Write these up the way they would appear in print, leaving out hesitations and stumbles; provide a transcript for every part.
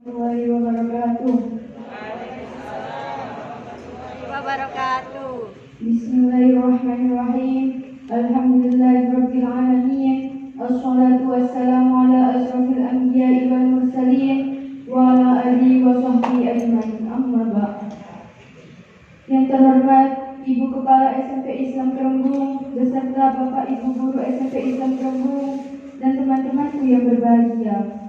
warahmatullahi wabarakatuh. Wabarakatuh. Bismillahirrahmanirrahim. Alhamdulillahirabbil alamin. Assalatu wassalamu ala asrofil anbiya'i wal mursalin wa ala alihi wa sahbihi ajmain. Amma ba'd. Yang terhormat Ibu Kepala SMP Islam Kerembung beserta Bapak Ibu Guru SMP Islam Kerembung dan teman-temanku yang berbahagia.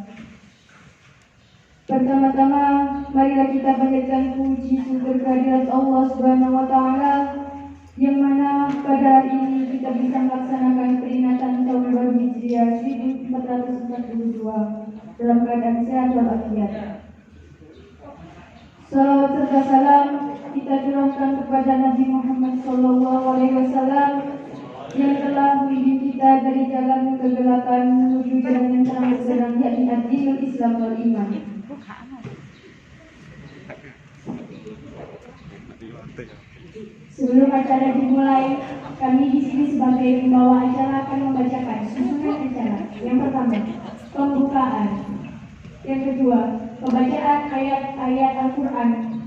Pertama-tama, marilah kita panjatkan puji syukur kehadirat Allah Subhanahu wa Ta'ala, yang mana pada hari ini kita bisa melaksanakan peringatan tahun baru Hijriah 1442 dalam keadaan sehat walafiat. Salawat serta salam kita curahkan kepada Nabi Muhammad SAW yang telah membimbing kita dari jalan kegelapan menuju jalan yang terang benderang, yakni ad-dinul Islam wal iman. Sebelum acara dimulai, kami di sini sebagai pembawa acara akan membacakan susunan acara. Yang pertama, pembukaan. Yang kedua, pembacaan ayat-ayat Al-Quran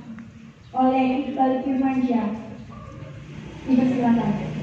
oleh Iqbal Firmansyah. Dipersilakan.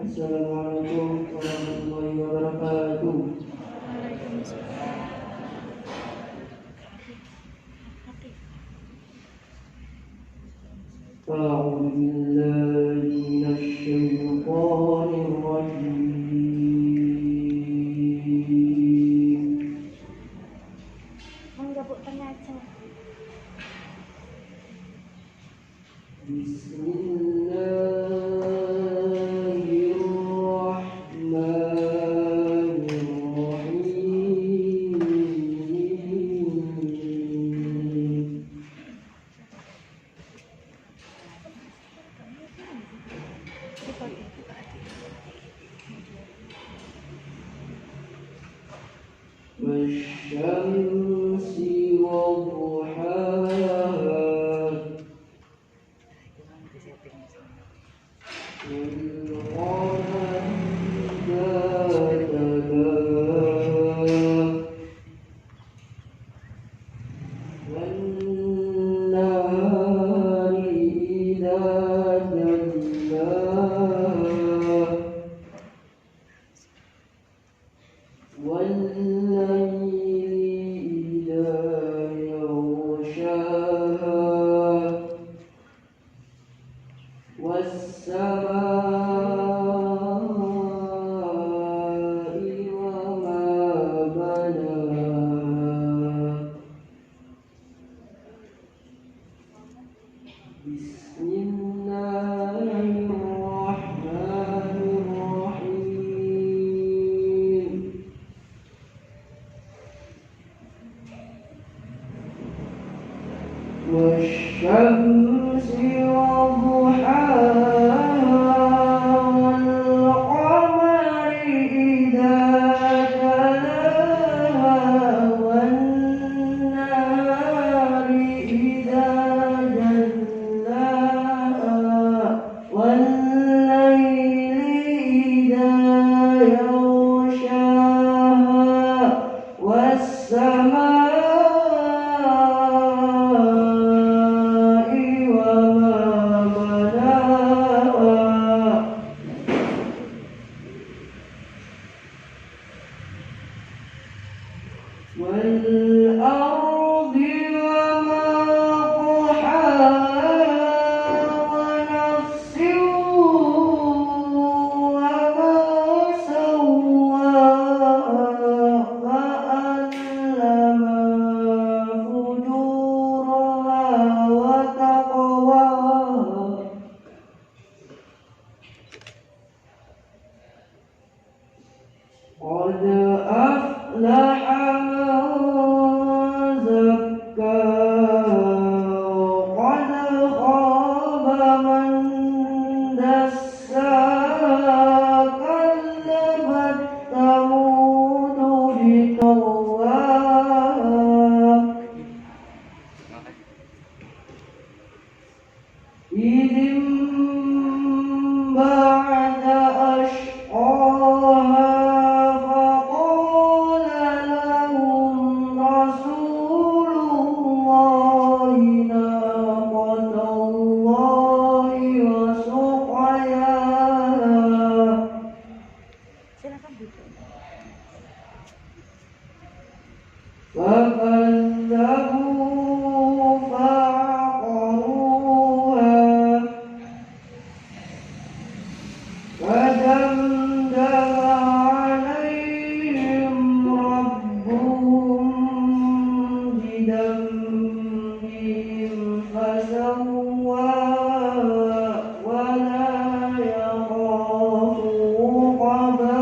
Assalamualaikum warahmatullahi wabarakatuh. A'udzu billahi minasy syaithanir rajim. Menggabuk pengajar. Wasyamsi wadduhaha والشمس وضحاها والقمر إذا تلاها والنهار إذا جلاها والليل إذا يغشاها والسماء والأرض وما طحاها ونفس وما سواها فألهمها فجورها وتقواها قد أفلح فكذبوا فعقروها فدمدم عليهم ربهم بذنبهم فسواها ولا يخاف عقباها.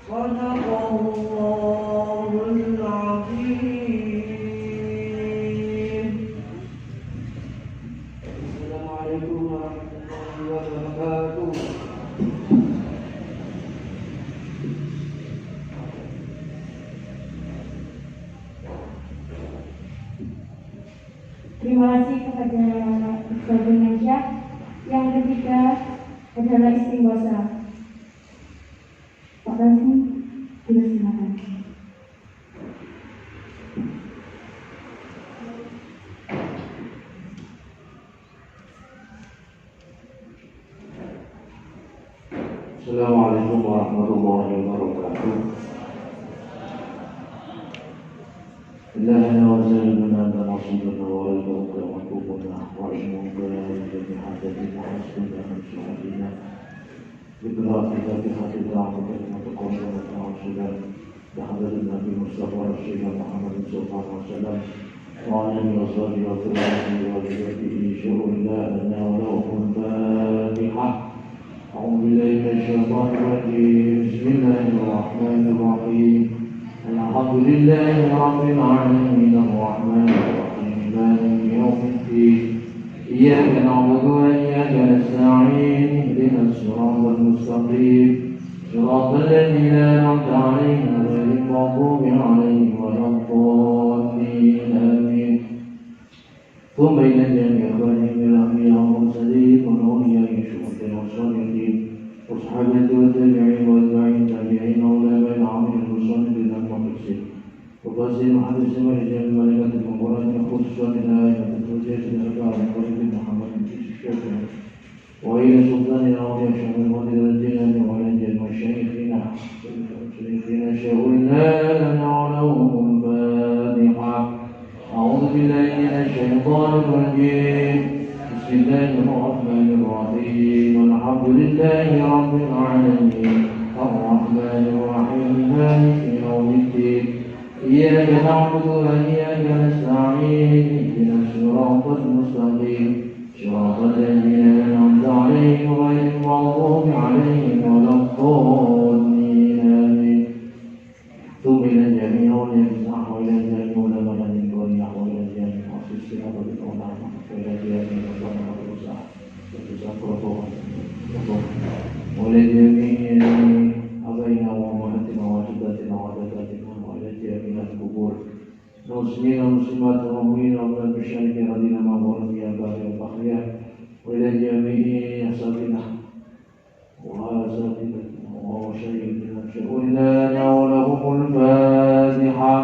صدق الله العظيم. السلام عليكم ورحمة الله وبركاته. Terima kasih kepada Ustaz Indonesia. Yang ketiga adalah istighosa. Pak Rasim, silakan. Assalamualaikum warahmatullahi wabarakatuh. إلهنا وسلمنا أنت نصيبنا ورزقك ومكتوبنا وعلمك بجميع حاجتنا وحسبنا من سؤالنا بقراءة فاتحة دعوة كلمة قولنا ورسولا بحضرة النبي المصطفى رسول محمد صلى الله عليه وسلم وعلى آله وصحبه وذريته وذريته شر لا لنا ولهم الفاتحة. أعوذ بالله من الشيطان الرجيم. بسم الله الرحمن الرحيم. الحمد لله رب العالمين الرحمن الرحيم مالك يوم الدين إياك نعبد وإياك نستعين اهدنا الصراط المستقيم صراط الذين أنعمت عليهم غير المغضوب عليهم ولا الضالين آمين. ثم إلى جميع إخواني من الأنبياء والمرسلين والأولياء والشهداء والصالحين والصحابة والتابعين والأتباعين التابعين وعلماء العاملين والمصلين المقدسين وقاسين محدثين ورجال الملائكة المقربين خصوصا إلى أئمة الحجاج الأربعة الخليفة محمد بن الشافعي وإلى سلطان الأولياء شيخ القادر الجيلاني وإلى جميع شيخنا شيخ لا لنا ولهم الفاتحة. أعوذ بالله من الشيطان الرجيم. بسم الله الرحمن الرحيم. الحمد لله رب العالمين الرحمن الرحيم مالك يوم الدين إياك نعبد وإياك نستعين اهدنا الصراط المستقيم صراط الذين أنعمت عليهم غير المغضوب عليهم ولا الضالين آمين. ثم إلى الجميع وليمسح وإلى الجميع ولمن الدنيا وإلى الجميع وسلسلة بالعلماء وإلى الجميع وإلى جميع أبينا وأمهاتنا وجداتنا وعدتاتنا وإلى جميع القبور المسلمين والمسلمات والمؤمنين وأولاد المشاهدين الذين معهم الأنبياء والأخيار وإلى جميع أساتذتنا وأساتذتنا ومشايخنا شهدنا ولهم الفاتحة.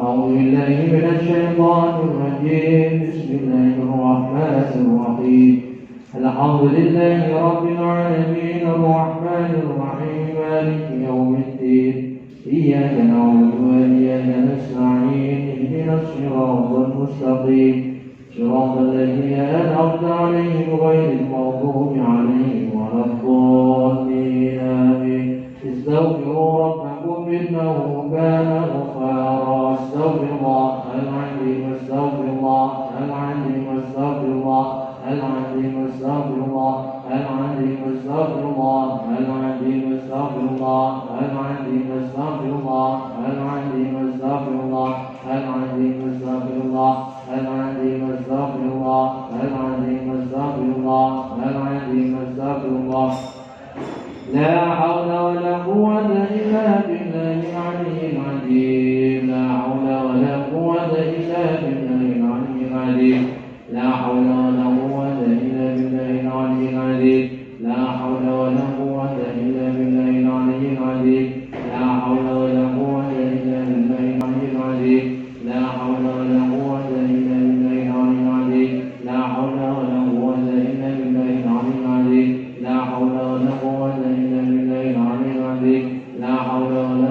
أعوذ بالله من الشيطان الرجيم. بسم الله الرحمن الرحيم. الحمد لله رب العالمين الرحمن الرحيم مالك يوم الدين إياك نعبد وإياك نستعين اهدنا الصراط المستقيم صراط الذين أنعمت عليهم غير المغضوب عليهم ولا الضالين آمين. استغفروا ربكم إنه كان غفارا. استغفر الله العظيم استغفر الله العظيم استغفر الله العظيم استغفر الله العظيم استغفر الله العظيم استغفر الله العظيم استغفر الله العظيم استغفر الله العظيم استغفر الله العظيم استغفر الله العظيم استغفر الله العظيم استغفر الله. لا حول ولا قوة إلا بالله العلي العظيم. لا حول ولا قوة إلا بالله العلي العظيم. لا حول ولا قوة إلا بالله العلي العظيم. لا حول ولا قوة إلا بالله العلي العظيم. لا حول ولا قوة إلا بالله العلي العظيم. لا حول ولا قوة إلا بالله العلي العظيم. لا حول ولا قوة إلا بالله العلي العظيم. لا حول ولا قوة إلا بالله العلي العظيم. لا حول ولا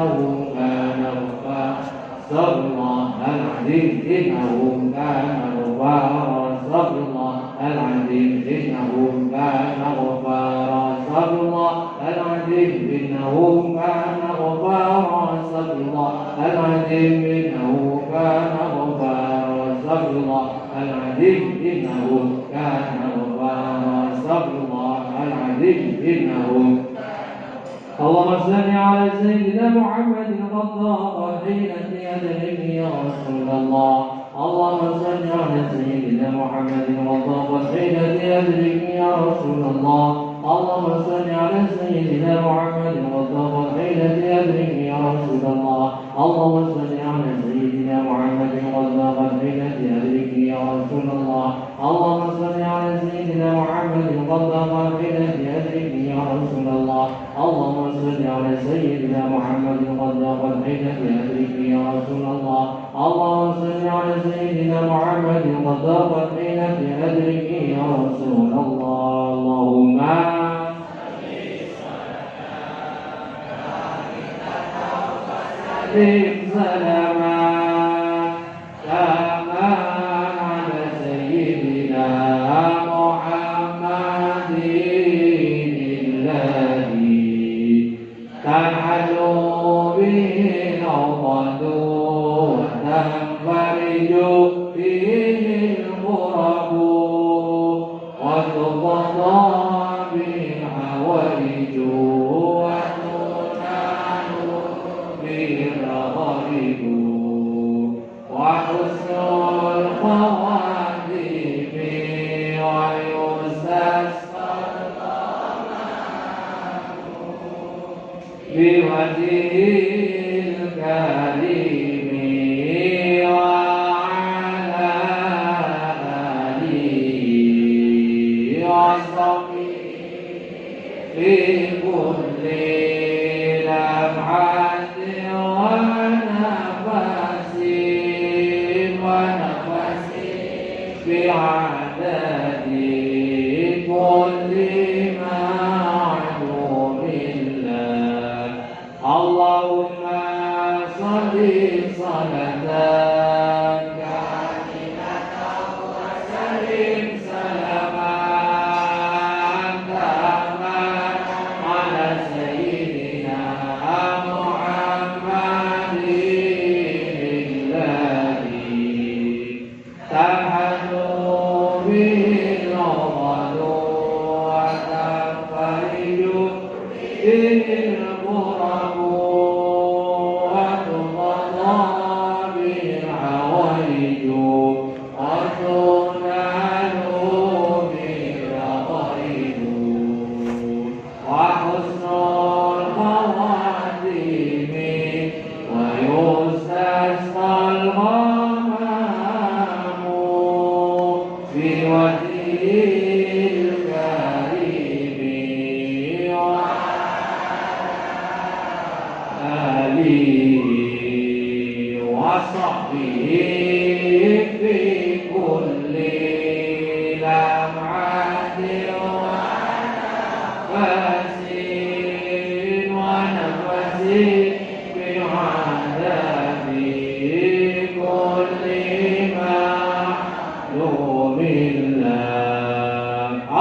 إنه كان غفارا استغفر الله العظيم إنه كان غفارا استغفر الله العظيم إنه كان غفارا استغفر الله العظيم إنه كان غفارا استغفر الله العظيم إنه كان غفارا استغفر الله العظيم إنه كان غفارا استغفر الله العظيم إنه اللهم صل على سيدنا محمد الغفار حين يدرك يا رسول الله اللهم صل على سيدنا محمد الغفار حين يدرك يا رسول الله اللهم صل على سيدنا محمد الغفار حين يدرك يا رسول الله اللهم صل على سيدنا محمد الغفار حين يدرك يا رسول الله اللهم صل على سيدنا محمد الغفار حين يدرك يا رسول الله اللهم صل على سيدنا محمد الغفار حين يدرك يا رسول الله اللهم صل على سيدنا محمد الغفار حين يدرك يا رسول الله اللهم سلاما كما على سيدنا محمد الذي تنحل به العقد وتنفرج فيه الكرب وتقضى به الحوائج وتنال به الرغائب وحسن الخواتيم ويستسقى بوجهه الكريم وعلى آله وصحبه في كل لمحة ونفس بعدد كل معلوم الله اللهم صل صلاة كاملة وسلم سلاما تاما على سيدنا محمد الذي تنحل به العقد وتنفرج به الكرب وتقضى به الحوائج وتنال به الرغائب وحسن الخواتيم ويستسقى الغمام في وجهه الكريم آله وصحبه في كل لمعة ونفس بعدد كل معلوم الله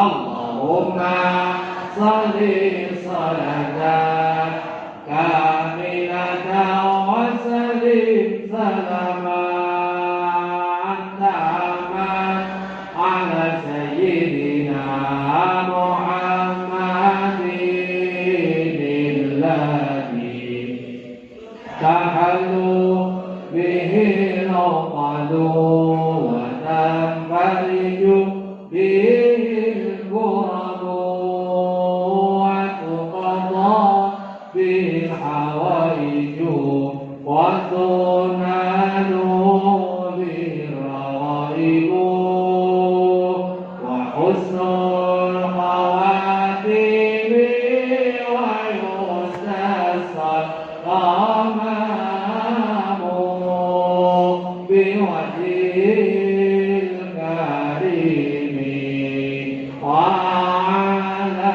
اللهم صل صلاة كاملة وسلم سلاما تاما على سيدنا محمد الذي تحل به العقد وتنفرج به الكرب وتقضى به الحوائج وتنال به الرغائب وحسن الخواتيم ويستسقى الغمام بوجهه الكريم وعلى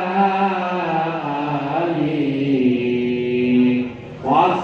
آله وصحبه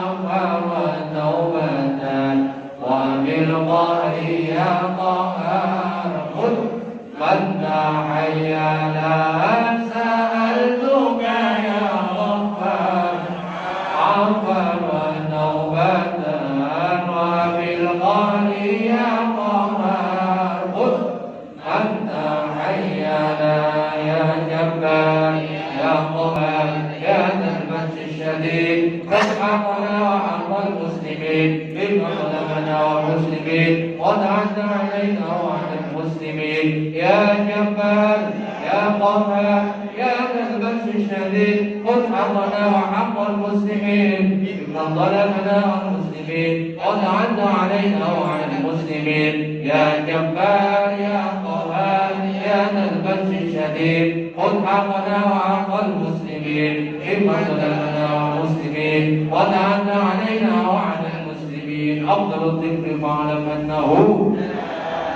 البأس الشديد قد حقنا وحق المسلمين ممن ظلمنا والمسلمين وضعت علينا وعلى المسلمين يا جبار يا قهار يا ذا البأس الشديد خذ حقنا وحق المسلمين ممن ظلمنا والمسلمين وضعت علينا وعلى المسلمين يا جبار يا قهار يا ذا البأس الشديد خذ حقنا وحق المسلمين ممن ظلمنا والمسلمين وضعت علينا وعلى المسلمين أفضل الذكر فاعلم أنه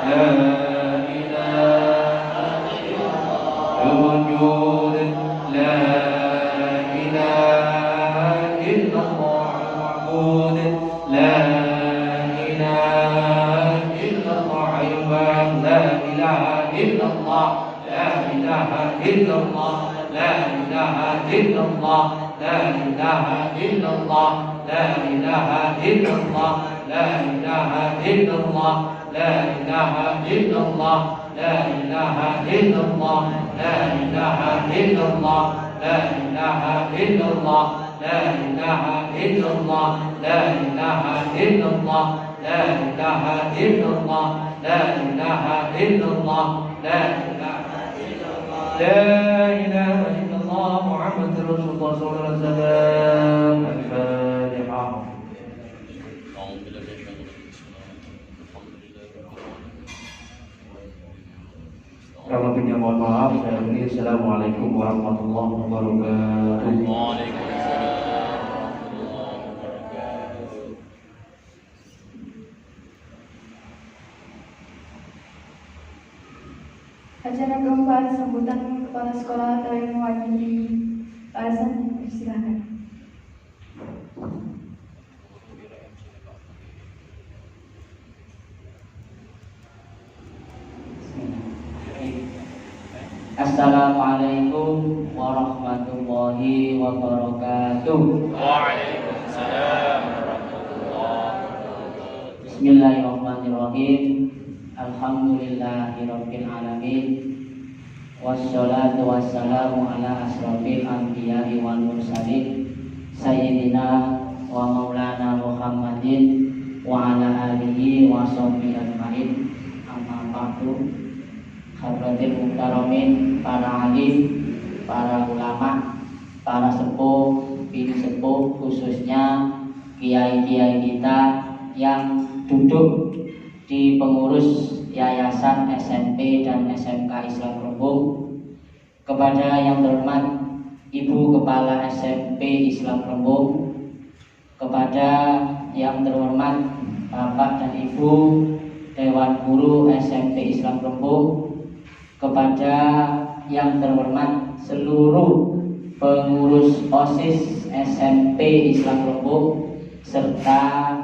لا إله الوجود لا إله إلا الله المعبود لا إله إلا الله عيبان لا إله إلا الله لا إله إلا الله لا إله إلا الله لا إله إلا الله لا إله إلا الله لا إله إلا الله لا إله إلا الله لا إله إلا الله لا إله إلا الله لا إله إلا الله لا إله إلا الله لا إله إلا الله لا إله إلا الله لا إله إلا الله لا إله إلا الله محمد رسول الله صلى الله عليه وسلم الفاتحة Kalau punya mohon maaf, saya beri Assalamualaikum warahmatullahi wabarakatuh. Acara keempat sambutan kepala sekolah atau yang mewakili Pak Hasan, silakan. Assalamualaikum warahmatullahi wabarakatuh. Waalaikumsalam warahmatullahi wabarakatuh. Bismillahirrahmanirrahim. Alhamdulillahirabbil alamin. Wassalatu wassalamu ala asrofil anbiya'i wal mursalin sayyidina wa maulana Muhammadin wa ala alihi wa sahbihi ajmain. Amma ba'du. Hadratil muktaramin, para alim, para ulama, para sepuh, bini sepuh, khususnya kiai-kiai kita yang duduk di pengurus Yayasan SMP dan SMK Islam Rembung, kepada yang terhormat Ibu Kepala SMP Islam Rembung, kepada yang terhormat Bapak dan Ibu Dewan Guru SMP Islam Rembung, kepada yang terhormat seluruh pengurus OSIS SMP Islam Rembung serta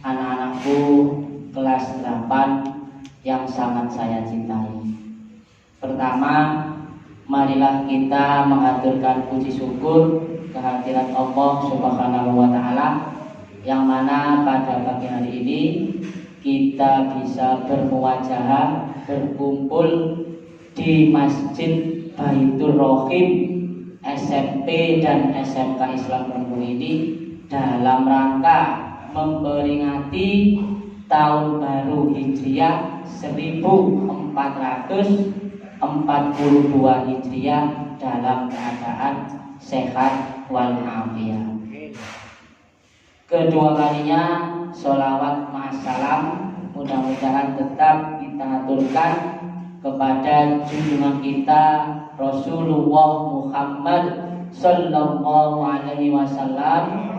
anak-anakku kelas 8 yang sangat saya cintai. Pertama, marilah kita mengaturkan puji syukur kehadirat Allah Subhanahu wa taala yang mana pada pagi hari ini kita bisa bermuwajahah, berkumpul di Masjid Baitur Rohim SMP dan SMK Islam Rembung ini dalam rangka memperingati tahun baru Hijriah 1442 Hijriah dalam keadaan sehat walafiat. Kedua kalinya sholawat ma'assalam mudah-mudahan tetap kita aturkan kepada junjungan kita Rasulullah Muhammad Sallallahu Alaihi Wasallam,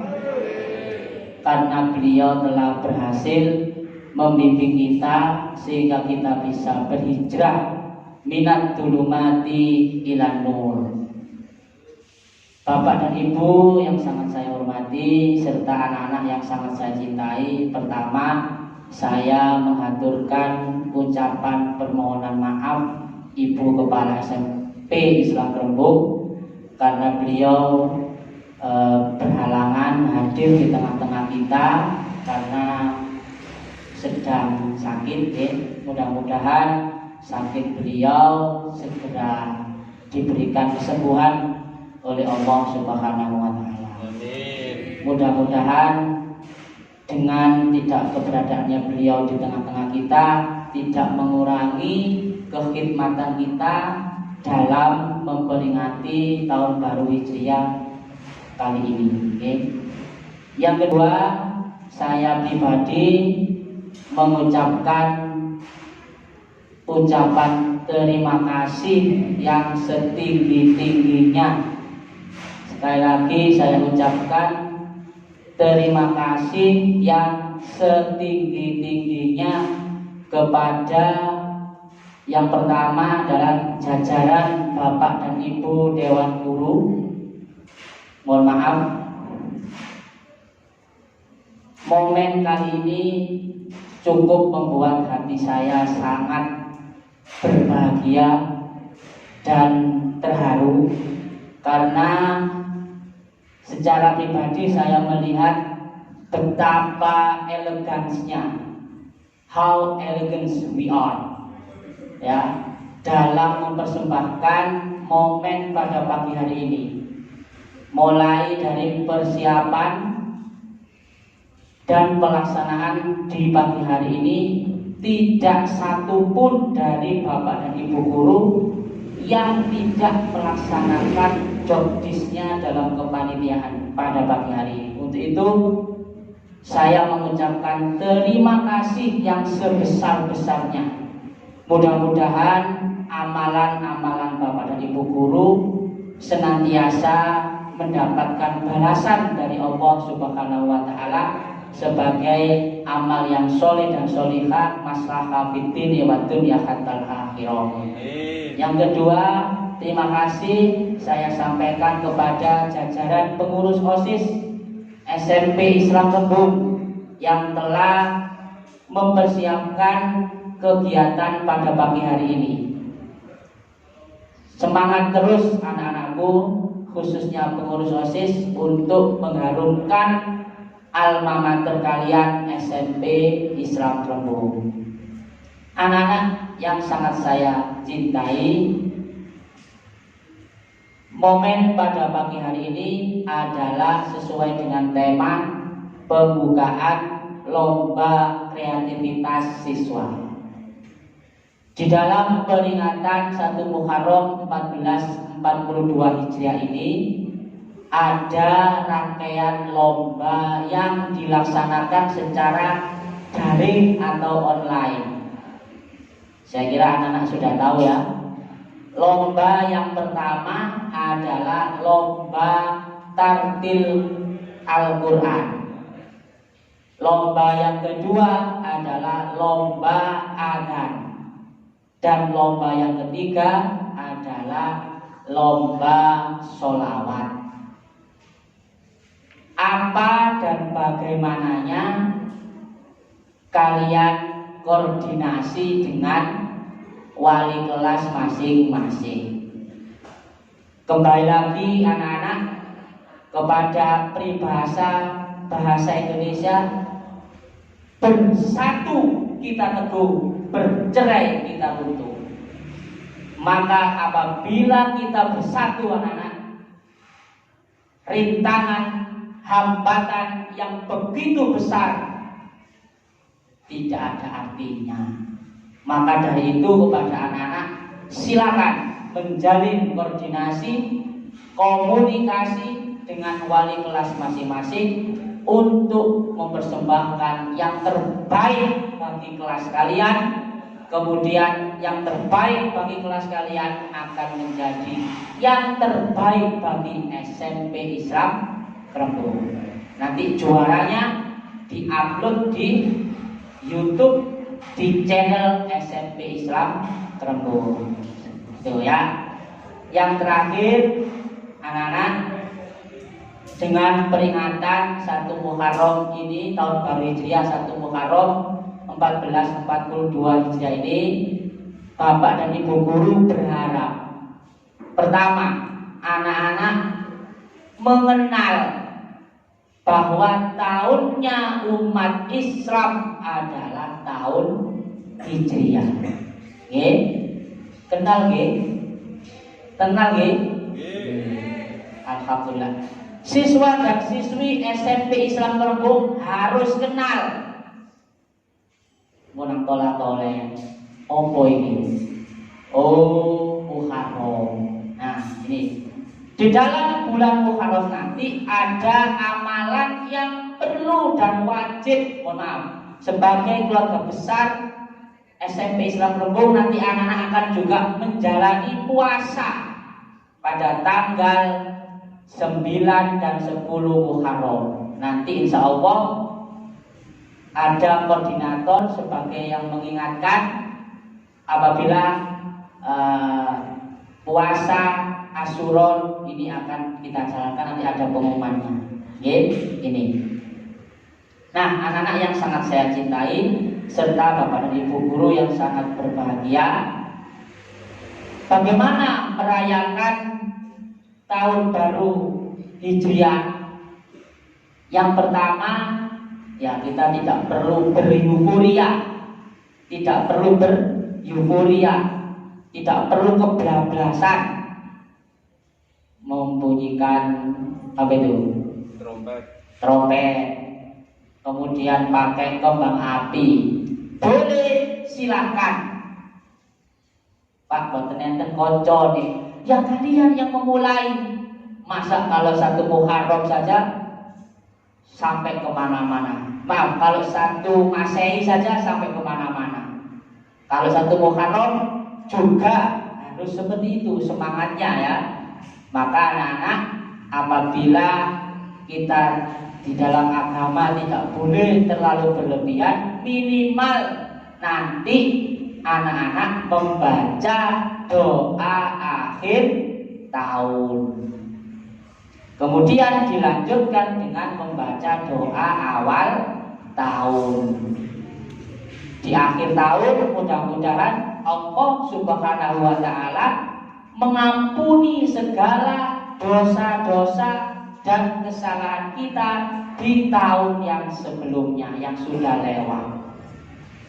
karena beliau telah berhasil membimbing kita sehingga kita bisa berhijrah minat tulumati ilan nur. Bapak dan Ibu yang sangat saya hormati serta anak-anak yang sangat saya cintai, pertama saya mengaturkan ucapan permohonan maaf Ibu Kepala SMP Islam Rembung karena beliau berhalangan hadir di tengah-tengah kita karena sedang sakit. Mudah-mudahan sakit beliau segera diberikan kesembuhan oleh Allah Subhanahu wa taala. Mudah-mudahan dengan tidak keberadaannya beliau di tengah-tengah kita tidak mengurangi kekhidmatan kita dalam memperingati tahun baru Hijriah kali ini. Okay? Yang kedua, saya pribadi mengucapkan ucapan terima kasih yang setinggi-tingginya. Sekali lagi saya ucapkan terima kasih yang setinggi-tingginya kepada yang pertama adalah jajaran Bapak dan Ibu Dewan Guru. Mohon maaf, momen kali ini cukup membuat hati saya sangat berbahagia dan terharu karena secara pribadi saya melihat betapa elegansnya, how elegant we are, ya, dalam mempersembahkan momen pada pagi hari ini. Mulai dari persiapan dan pelaksanaan di pagi hari ini, tidak satu pun dari Bapak dan Ibu guru yang tidak melaksanakan job disk-nya dalam kepanitiaan pada pagi hari ini. Untuk itu saya mengucapkan terima kasih yang sebesar-besarnya. Mudah-mudahan amalan-amalan Bapak dan Ibu guru senantiasa mendapatkan balasan dari Allah Subhanahu wa taala sebagai amal yang soleh dan solihah maslahah fid din wa dunya hatta akhirah. Yang kedua, terima kasih saya sampaikan kepada jajaran pengurus OSIS SMP Islam Rembung yang telah mempersiapkan kegiatan pada pagi hari ini. Semangat terus anak-anakku, khususnya pengurus OSIS, untuk mengharumkan alma mater kalian SMP Islam Rembung. Anak-anak yang sangat saya cintai, momen pada pagi hari ini adalah sesuai dengan tema pembukaan lomba kreativitas siswa. Di dalam peringatan 1 Muharram 1442 Hijriah ini ada rangkaian lomba yang dilaksanakan secara daring atau online. Saya kira anak-anak sudah tahu ya. Lomba yang pertama adalah lomba tartil Al-Quran. Lomba yang kedua adalah lomba adzan. Dan lomba yang ketiga adalah lomba sholawat. Apa dan bagaimananya kalian koordinasi dengan wali kelas masing-masing. Kembali lagi anak-anak kepada peribahasa bahasa Indonesia, bersatu kita teguh, bercerai kita runtuh. Maka apabila kita bersatu anak-anak, rintangan, hambatan yang begitu besar tidak ada artinya. Maka dari itu kepada anak-anak, silakan menjalin koordinasi, komunikasi dengan wali kelas masing-masing untuk mempersembahkan yang terbaik bagi kelas kalian. Kemudian yang terbaik bagi kelas kalian akan menjadi yang terbaik bagi SMP Islam Rembung. Nanti juaranya diupload di YouTube di channel SMP Islam Rembung. Itu ya. Yang terakhir anak-anak, dengan peringatan 1 Muharram ini, tahun baru Hijriah 1 Muharram 1442 Hijriah ini, Bapak dan Ibu guru berharap pertama, anak-anak mengenal bahwa tahunnya umat Islam adalah tahun Hijriah. Nggih? Kenal nggih? Kenal nggih? Alhamdulillah. Siswa dan siswi SMP Islam Rembung harus kenal Monang tole. Opo ini? Oh, Muharram. Nah, ini di dalam bulan Muharram nanti ada amalan yang perlu dan wajib, mohon maaf, sebagai keluarga besar SMP Islam Rembung nanti anak-anak akan juga menjalani puasa pada tanggal 9 dan 10 Muharram. Nanti insya Allah ada koordinator sebagai yang mengingatkan apabila puasa Asyura ini akan kita jalankan, nanti ada pengumumannya. Ini. Nah, anak-anak yang sangat saya cintai serta Bapak dan Ibu guru yang sangat berbahagia, bagaimana merayakan tahun baru Hijriah? Yang pertama, ya kita tidak perlu bereuforia, tidak perlu kebablasan membunyikan apa itu? Trompet. Kemudian pakai kembang api. Boleh, silakan. Pak, boten enten konco nih. Ya kalian yang memulai. Masa kalau satu Muharram saja sampai kemana-mana. Maaf, kalau satu Masehi saja sampai kemana-mana. Kalau satu Muharram juga harus seperti itu semangatnya ya. Maka anak-anak, apabila kita di dalam agama tidak boleh terlalu berlebihan, minimal nanti anak-anak membaca doa akhir tahun. Kemudian dilanjutkan dengan membaca doa awal tahun. Di akhir tahun mudah-mudahan Allah Subhanahu wa taala mengampuni segala dosa-dosa dan kesalahan kita di tahun yang sebelumnya yang sudah lewat.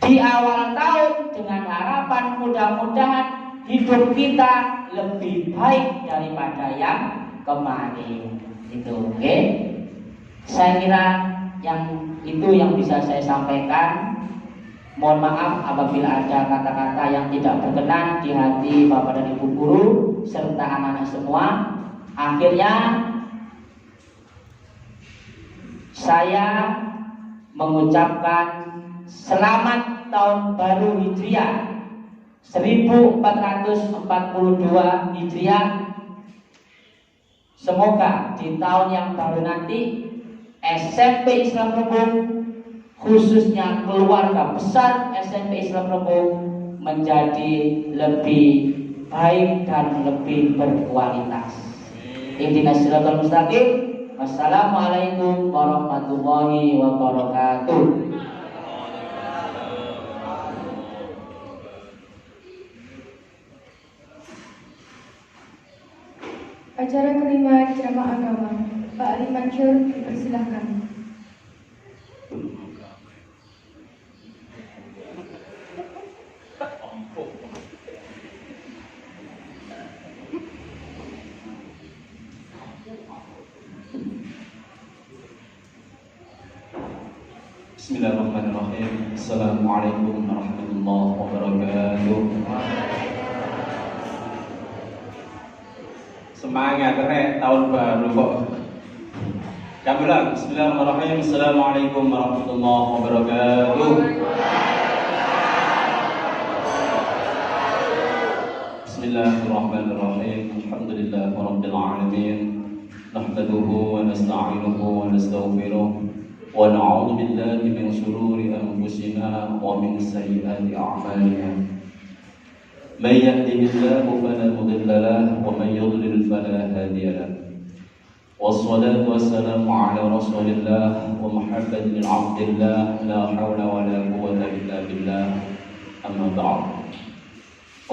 Di awal tahun dengan harapan mudah-mudahan hidup kita lebih baik daripada yang kemarin. Itu, oke? Saya kira yang itu yang bisa saya sampaikan. Mohon maaf apabila ada kata-kata yang tidak berkenan di hati Bapak dan Ibu guru serta anak-anak semua. Akhirnya saya mengucapkan selamat tahun baru Hijriah 1442 Hijriah. Semoga di tahun yang baru nanti SMP Islam Rembung, khususnya keluarga besar SMP Islam Rembung, menjadi lebih baik dan lebih berkualitas. Ihdinas siratal mustaqim. Wassalamualaikum warahmatullahi wabarakatuh. Acara kelima ceramah agama. Pak Ali Mansur, dipersilahkan. Bismillahirrahmanirrahim. Assalamualaikum warahmatullahi wabarakatuh. Semangat rek tahun baru kok. Kambilan. Bismillahirrahmanirrahim. Assalamualaikum warahmatullahi wabarakatuh. Bismillahirrahmanirrahim. Alhamdulillahirabbil alamin. Nahmaduhu wa nasta'inuhu wa nastaghfiruh. ونعوذ بالله من شرور أنفسنا ومن سيئات أعمالنا من يهده الله فلا مضل له ومن يضلل فلا هادي له والصلاة والسلام على رسول الله ومحمد بن عبد الله لا حول ولا قوة إلا بالله أما بعد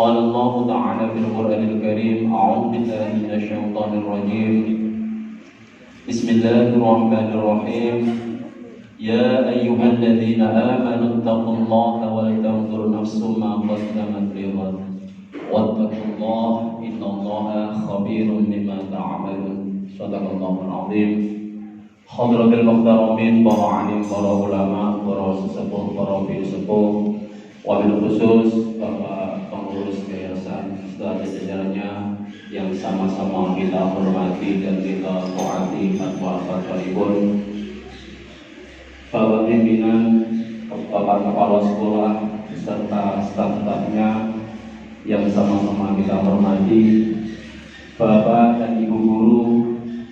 قال الله تعالى في القرآن الكريم أعوذ بالله من الشيطان الرجيم بسم الله الرحمن الرحيم يا أيها الذين آمنوا اتقوا الله ولتنظر نفس ما قدمت لغد واتقوا الله إن الله خبير بما تعملون Shadaqallahul azim. Hadratil muhtaramin, para alim, para ulama, para sesepuh, para filsufah, wabil khusus Bapak pengurus yayasan serta jajarannya yang sama-sama kita hormati dan kita taati fatwa-fatwa Ibu, Bapak pimpinan, Bapak kepala sekolah serta staf-stafnya yang sama-sama kita hormati, Bapak dan Ibu guru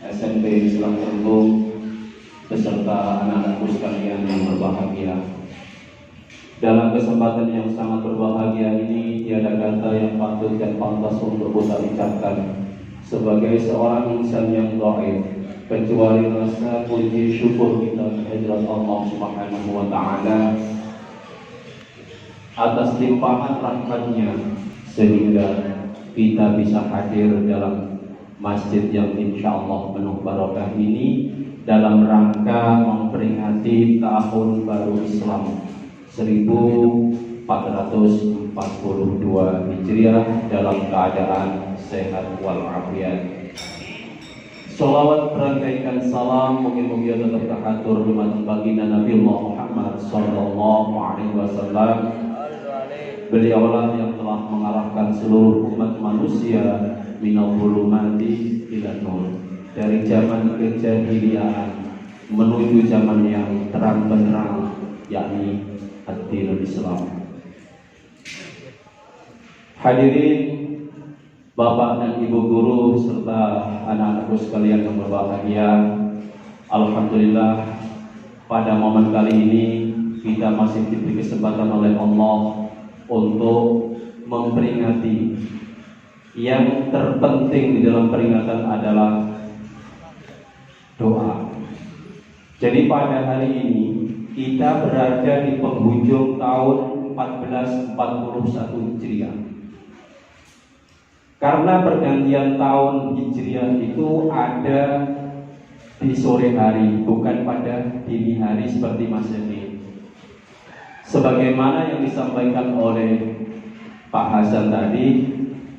SMP Islam Tentu beserta anak-anakku sekalian yang berbahagia. Dalam kesempatan yang sangat berbahagia ini, tiada kata yang patut dan pantas untuk kita ucapkan sebagai seorang insan yang dhaif kecuali rasa puji syukur kita kehadirat Allah Subhanahu wa taala atas limpahan rahmatnya sehingga kita bisa hadir dalam masjid yang insyaallah penuh barokah ini dalam rangka memperingati tahun baru Islam 1442 Hijriah dalam keadaan sehat walafiat. Salawat berangkaikan salam mungkin-mungkin tetap terhatur rumah baginda Nabi Muhammad sallallahu alaihi wasallam. Beliaulah yang telah mengarahkan seluruh umat manusia minal zulumati ila nur, dari zaman kejahiliaan menuju zaman yang terang benderang, yakni ad-dinul Islam. Hadirin Bapak dan Ibu guru serta anak-anakku sekalian yang berbahagia, alhamdulillah pada momen kali ini kita masih diberi kesempatan oleh Allah untuk memperingati. Yang terpenting di dalam peringatan adalah doa. Jadi pada hari ini kita berada di penghujung tahun 1441 Hijriah. Karena pergantian tahun Hijriah itu ada di sore hari, bukan pada dini hari seperti Masehi. Sebagaimana yang disampaikan oleh Pak Hasan tadi,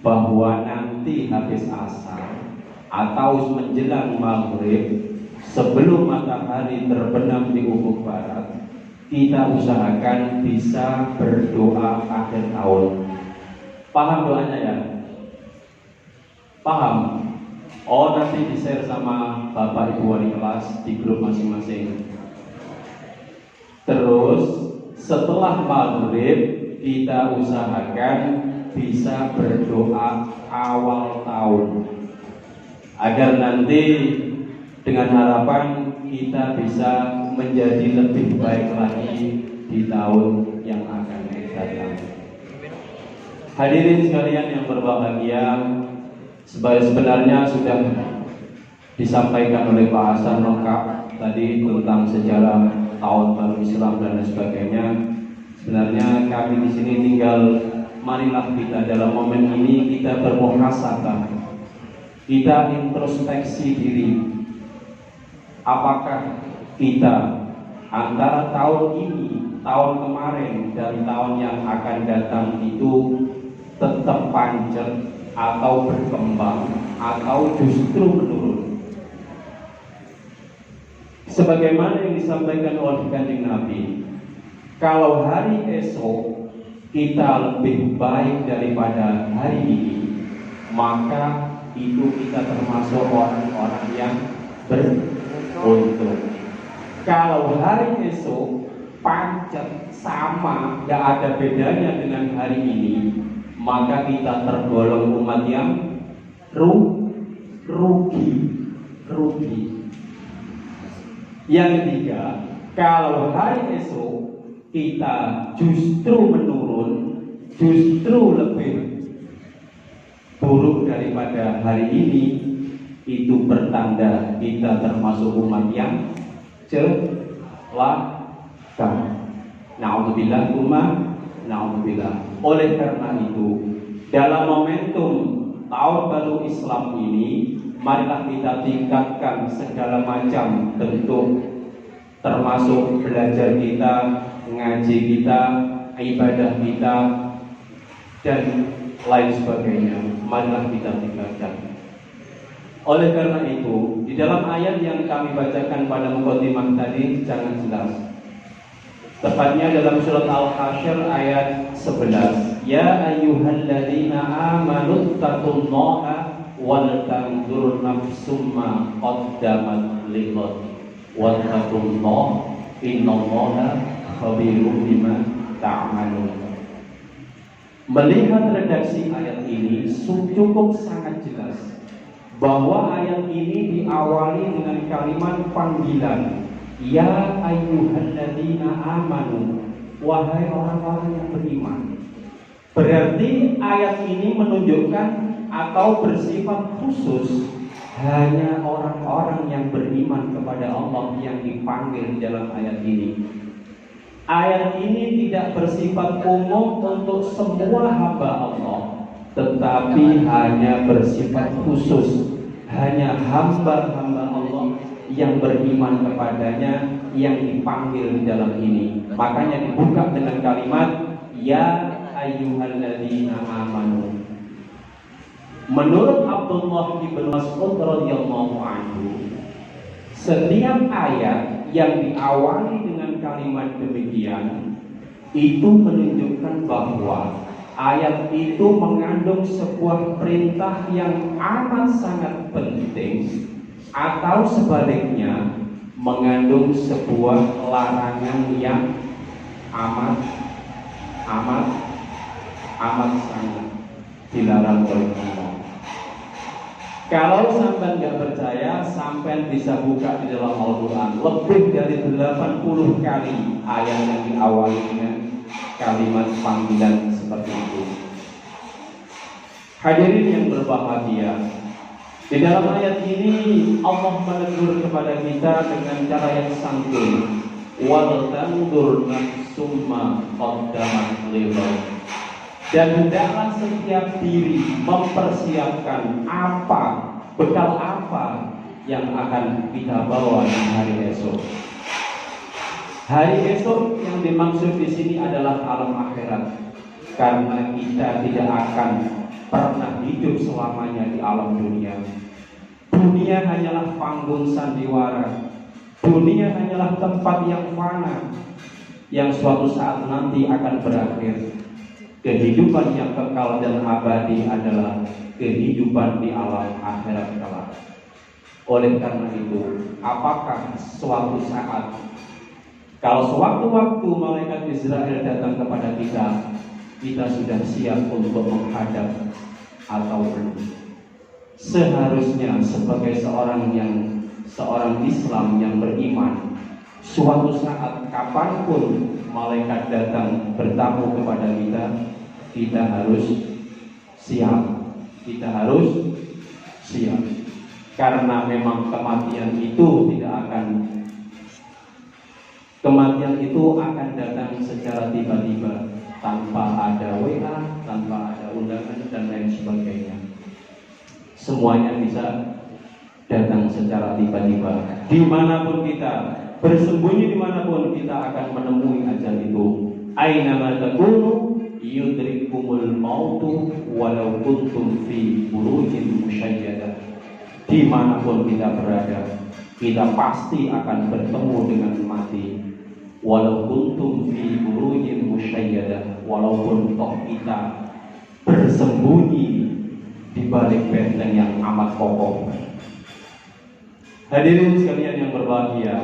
bahwa nanti habis asar atau menjelang maghrib sebelum matahari terbenam di ufuk barat, kita usahakan bisa berdoa akhir tahun. Paham doanya ya? Paham? Oh, nanti di-share sama Bapak Ibu wali kelas di grup masing-masing. Terus setelah maghrib kita usahakan bisa berdoa awal tahun agar nanti dengan harapan kita bisa menjadi lebih baik lagi di tahun yang akan datang. Hadirin sekalian yang berbahagia, sebenarnya sudah disampaikan oleh Pak Hasan lengkap tadi tentang sejarah tahun baru Islam dan sebagainya. Sebenarnya kami di sini tinggal, marilah kita dalam momen ini kita bermuhasabah, kita introspeksi diri. Apakah kita antara tahun ini, tahun kemarin, dan tahun yang akan datang itu tetap panjang atau berkembang atau justru menurun? Sebagaimana yang disampaikan oleh Kanjeng Nabi, kalau hari esok kita lebih baik daripada hari ini, maka itu kita termasuk orang-orang yang beruntung. Kalau hari esok pancet sama, gak ada bedanya dengan hari ini, maka kita tergolong umat yang rugi. Yang ketiga, kalau hari esok kita justru menurun, justru lebih buruk daripada hari ini, itu bertanda kita termasuk umat yang celaka. Na'udzubillah, na'udzubillah. Oleh karena itu, dalam momentum tahun baru Islam ini, marilah kita tingkatkan segala macam bentuk, termasuk belajar kita, ngaji kita, ibadah kita, dan lain sebagainya. Marilah kita tingkatkan. Oleh karena itu, di dalam ayat yang kami bacakan pada mukadimah tadi sangat jelas. Tepatnya dalam surat Al-Hasyr ayat 11. Ya ayyuhalladzina amanu taqullaha wal tanzur nafsum ma qaddamat lighad wattaqullaha innallaha khabirum bima ta'malun. Melihat redaksi ayat ini cukup sangat jelas bahwa ayat ini diawali dengan kalimat panggilan, ya ayyuhalladzina amanu, wahai orang-orang yang beriman. Berarti ayat ini menunjukkan atau bersifat khusus hanya orang-orang yang beriman kepada Allah yang dipanggil dalam ayat ini. Ayat ini tidak bersifat umum untuk semua hamba Allah, tetapi hanya bersifat khusus hanya hamba-hamba Allah yang beriman kepadanya yang dipanggil di dalam ini. Makanya dibuka dengan kalimat ya ayyuhalladzina amanu. Menurut Abdullah bin Mas'ud radhiyallahu anhu, setiap ayat yang diawali dengan kalimat demikian itu menunjukkan bahwa ayat itu mengandung sebuah perintah yang amat sangat penting, atau sebaliknya mengandung sebuah larangan yang amat sangat dilarang oleh Allah. Kalau sampai nggak percaya, sampai bisa buka di dalam Al-Quran. Lebih dari 80 kali ayat yang diawali dengan kalimat panggilan seperti itu. Hadirin yang berbahagia, di dalam ayat ini Allah menegur kepada kita dengan cara yang santun. Wal tanzur nafsum ma qaddamat lighad. Dan hendaklah setiap diri mempersiapkan bekal apa yang akan kita bawa di hari esok. Hari esok yang dimaksud di sini adalah alam akhirat, karena kita tidak akan pernah hidup selamanya di alam dunia. Dunia hanyalah panggung sandiwara. Dunia hanyalah tempat yang fana, yang suatu saat nanti akan berakhir. Kehidupan yang kekal dan abadi adalah kehidupan di alam akhirat kelak. Oleh karena itu, apakah suatu saat, kalau sewaktu-waktu malaikat Israel datang kepada kita sudah siap untuk menghadap atau belum? Seharusnya sebagai seorang Islam yang beriman, suatu saat kapanpun malaikat datang bertamu kepada kita harus siap. Kita harus siap, karena memang kematian itu akan datang secara tiba-tiba, tanpa ada WA, tanpa ada undangan dan lain sebagainya. Semuanya bisa datang secara tiba-tiba. Dimanapun kita bersembunyi, dimanapun kita akan menemui ajal itu. Aina ma takunu yudrikumul mautu walau kuntum fi burujin musyayyadah. Dimanapun kita berada, kita pasti akan bertemu dengan mati. Walau kuntum fi burujin musyayyadah, walaupun toh kita bersembunyi di balik benteng yang amat kokoh. Hadirin sekalian yang berbahagia,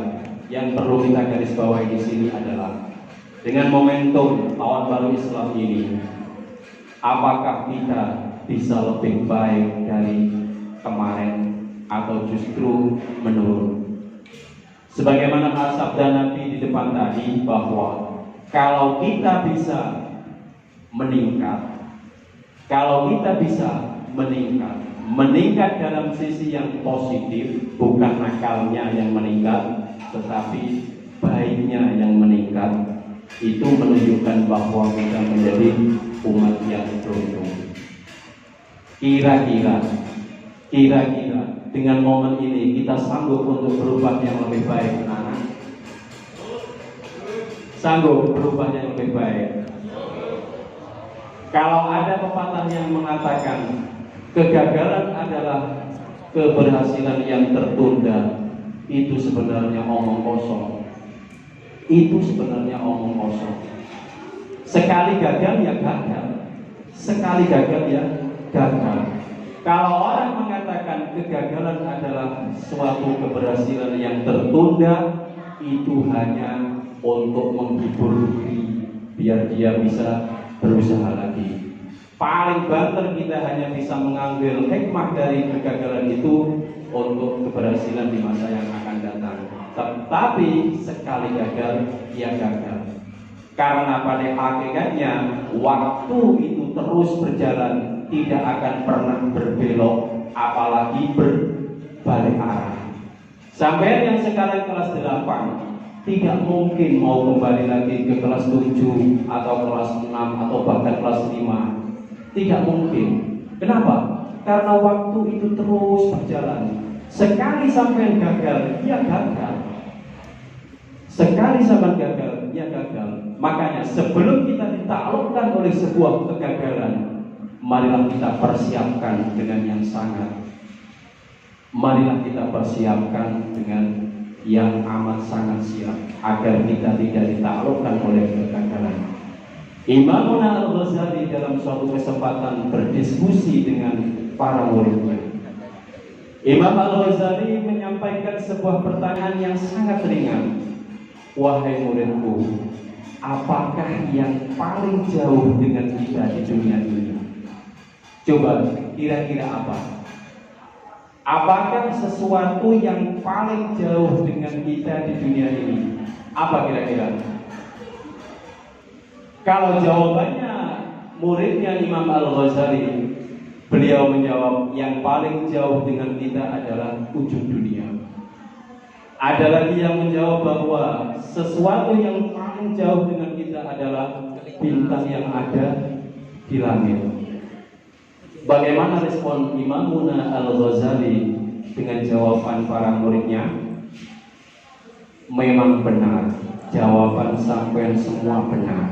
yang perlu kita garis bawahi di sini adalah dengan momentum tahun baru Islam ini, apakah kita bisa lebih baik dari kemarin atau justru menurun? Sebagaimana sabda Nabi di depan tadi, bahwa kalau kita bisa meningkat, meningkat dalam sisi yang positif, bukan akalnya yang meningkat, tetapi baiknya yang meningkat, itu menunjukkan bahwa kita menjadi umat yang beruntung. Kira-kira dengan momen ini kita sanggup untuk berubah yang lebih baik, anak? Sanggup berubah yang lebih baik? Kalau ada pepatah yang mengatakan kegagalan adalah keberhasilan yang tertunda itu sebenarnya omong kosong. Itu sebenarnya omong kosong. Sekali gagal ya gagal. Sekali gagal ya gagal. Kalau orang mengatakan kegagalan adalah suatu keberhasilan yang tertunda, itu hanya untuk menghibur diri biar dia bisa berusaha lagi. Paling banter kita hanya bisa mengambil hikmah dari kegagalan itu untuk keberhasilan di masa yang akan datang. Tetapi sekali gagal, ya gagal. Karena pada hakikatnya waktu itu terus berjalan, tidak akan pernah berbelok, apalagi berbalik arah. Sampai yang sekarang kelas 8 tidak mungkin mau kembali lagi ke kelas 7 atau kelas 6 atau bahkan kelas 5. Tidak mungkin. Kenapa? Karena waktu itu terus berjalan. Sekali sampai gagal, ya gagal. Sekali sampai gagal, ya gagal. Makanya sebelum kita ditaklukkan oleh sebuah kegagalan, marilah kita persiapkan dengan yang sangat. Marilah kita persiapkan dengan yang amat sangat siap agar kita tidak ditaklukkan oleh kegagalan. Imam Al-Ghazali dalam suatu kesempatan berdiskusi dengan para muridnya. Imam Al-Ghazali menyampaikan sebuah pertanyaan yang sangat ringan. Wahai muridku, apakah yang paling jauh dengan kita di dunia ini? Coba kira-kira apa? Apakah sesuatu yang paling jauh dengan kita di dunia ini? Apa kira-kira? Kalau jawabannya muridnya Imam Al-Ghazali, beliau menjawab yang paling jauh dengan kita adalah ujung dunia. Ada lagi yang menjawab bahwa sesuatu yang paling jauh dengan kita adalah bintang yang ada di langit. Bagaimana respon Imamuna Al-Ghazali dengan jawaban para muridnya? Memang benar, jawaban sampean semua benar.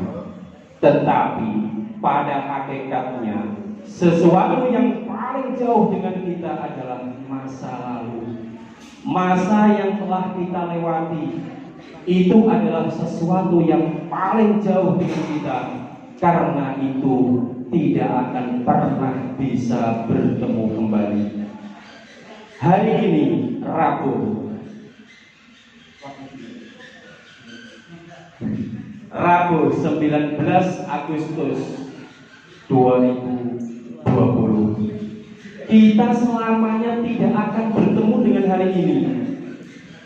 Tetapi pada hakikatnya sesuatu yang paling jauh dengan kita adalah masa lalu. Masa yang telah kita lewati itu adalah sesuatu yang paling jauh dengan kita. Karena itu tidak akan pernah bisa bertemu kembali. Hari ini Rabu 19 Agustus 2020. Kita selamanya tidak akan bertemu dengan hari ini.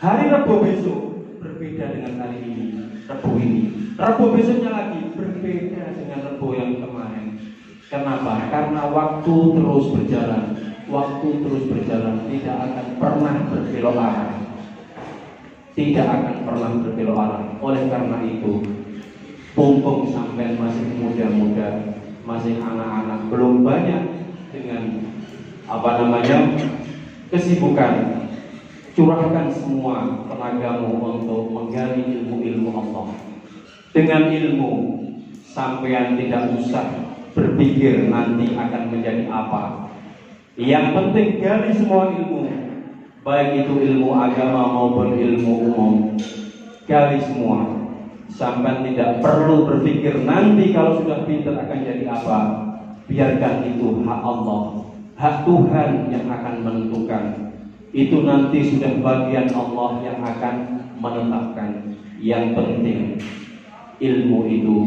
Hari Rabu besok berbeda dengan hari ini. Rabu ini, Rabu besoknya lagi berbeda dengan Rabu yang kemarin. Kenapa? Karena waktu terus berjalan. Waktu terus berjalan, tidak akan pernah berbelok arah. Tidak akan pernah berbelok arah. Oleh karena itu, mumpung sampai masih muda-muda, masih anak-anak, belum banyak dengan kesibukan, curahkan semua tenagamu untuk menggali ilmu-ilmu Allah. Dengan ilmu, sampean tidak usah berpikir nanti akan menjadi apa. Yang penting gali semua ilmu, baik itu ilmu agama maupun ilmu umum. Gali semua. Sampai tidak perlu berpikir nanti kalau sudah pintar akan jadi apa. Biarkan itu hak Allah, hak Tuhan yang akan menentukan. Itu nanti sudah bagian Allah yang akan menetapkan. Yang penting ilmu itu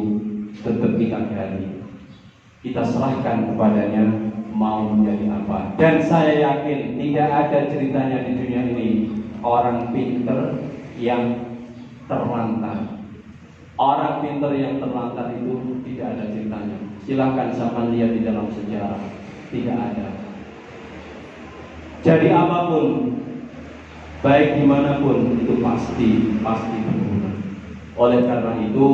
tetap kita gali, kita serahkan kepadanya mau menjadi apa. Dan saya yakin tidak ada ceritanya di dunia ini orang pintar yang terlantar. Orang pintar yang terlantar itu tidak ada ceritanya. Silahkan sama lihat di dalam sejarah, tidak ada. Jadi apapun, baik dimanapun itu pasti berguna. Oleh karena itu,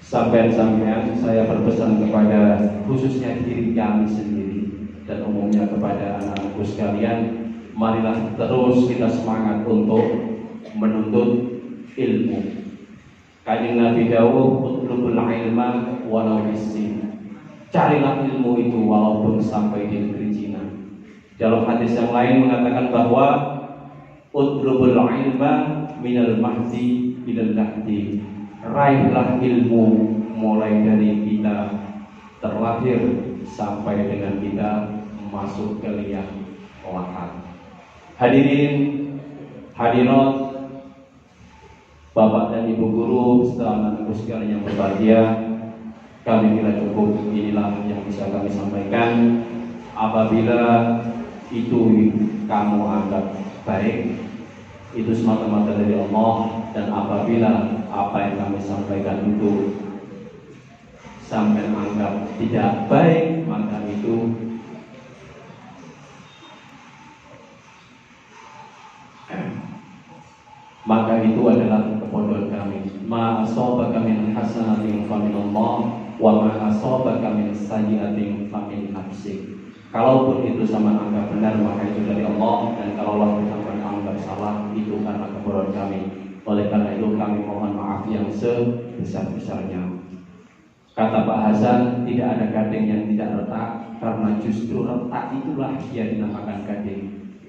sampean-sampean saya berpesan kepada khususnya diri kami sendiri dan umumnya kepada anak-anakku sekalian, marilah terus kita semangat untuk menuntut ilmu. Kanjeng Nabi dawuh, "Utlubul ilma walau bisin." Carilah ilmu itu walaupun sampai di negeri Cina. Dalam hadis yang lain mengatakan bahwa utlubul ilma minal mahdi ilal lahdi. Raihlah ilmu mulai dari kita terlahir sampai dengan kita masuk ke liang lahat. Hadirin hadirat, Bapak dan Ibu guru serta anak-anakku sekalian yang berbahagia, kami kira cukup. Inilah yang bisa kami sampaikan. Apabila itu kamu anggap baik, itu semata-mata dari Allah. Dan apabila apa yang kami sampaikan itu sampai anggap tidak baik, maka itu adalah kebodohan kami. Ma asabaka min hasanatin fa min Allah wa ma asabaka min sayyi'atin fa min nafsik. Kalaupun itu sama anggap benar, maka itu dari Allah, dan kalaulah kita anggap salah, itu karena kebodohan kami. Oleh karena itu kami mohon maaf yang sebesar-besarnya. Kata Pak Hasan, tidak ada gading yang tidak retak, karena justru retak itulah dia dinamakan gading.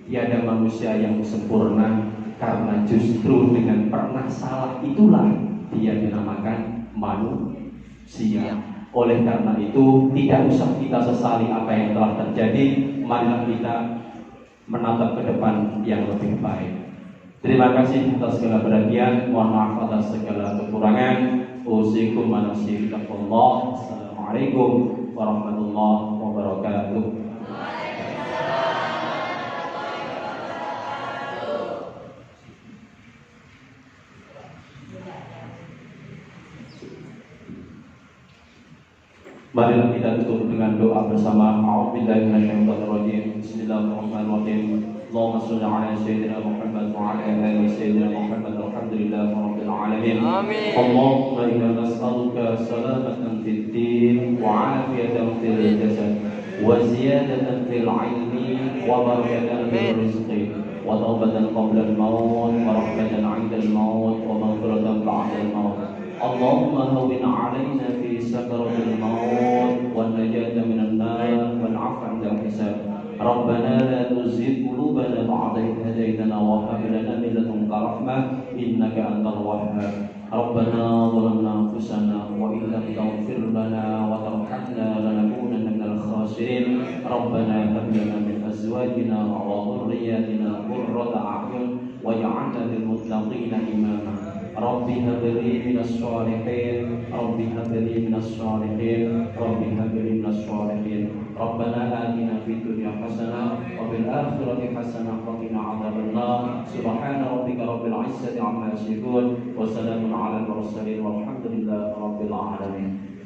Tiada manusia yang sempurna, karena justru dengan pernah salah itulah dia dinamakan manusia. Oleh karena itu tidak usah kita sesali apa yang telah terjadi. Marilah kita menatap ke depan yang lebih baik. Terima kasih atas segala perhatian. Mohon maaf atas segala kekurangan. Usikum wa nafsi bittaqwallah. Assalamualaikum warahmatullahi wabarakatuh. Marilah kita tutup dengan doa bersama. A'udzubillahi minasyaitonirrajim. Bismillahirrahmanirrahim. Allahumma shalli ala sayyidina Muhammad wa ala ali sayyidina Muhammad. Alhamdulillahi rabbil alamin. Amin. Allahumma inna nas'aluka salamatan fid din wa 'afiyatan fil jasad wa ziyadatan fil 'ilmi wa barakatan fil rizqi wa tawbatan qabla al-maut wa rahmatan 'inda al-maut wa maghfiratan ba'da al-maut. Allahumma hawwin 'alaina fi sakaratil maut wan najata minan nar wal 'afwa 'inda al-hisab. Rabbana la tuzigh qulubana ba'da idh hadaytana wa hab lana min ladunka rahmah innaka antal wahhab. Rabbana zalamna anfusana wa in lam taghfir lana wa tarhamna lanakunanna minal khasirin. Rabbana hab lana min azwajina wa dhurriyyatina qurrata a'yun waj'alna lil muttaqina imama. Rabbi habli minas shalihin, Rabbi habli minas shalihin, Rabbi habli minas shalihin. Rabbana atina fid dunya hasanah wa fil akhirati hasanah wa qina adzabannar. Subhana rabbika rabbil izzati amma yasifun wa salamun alal mursalin walhamdulillahi rabbil alamin.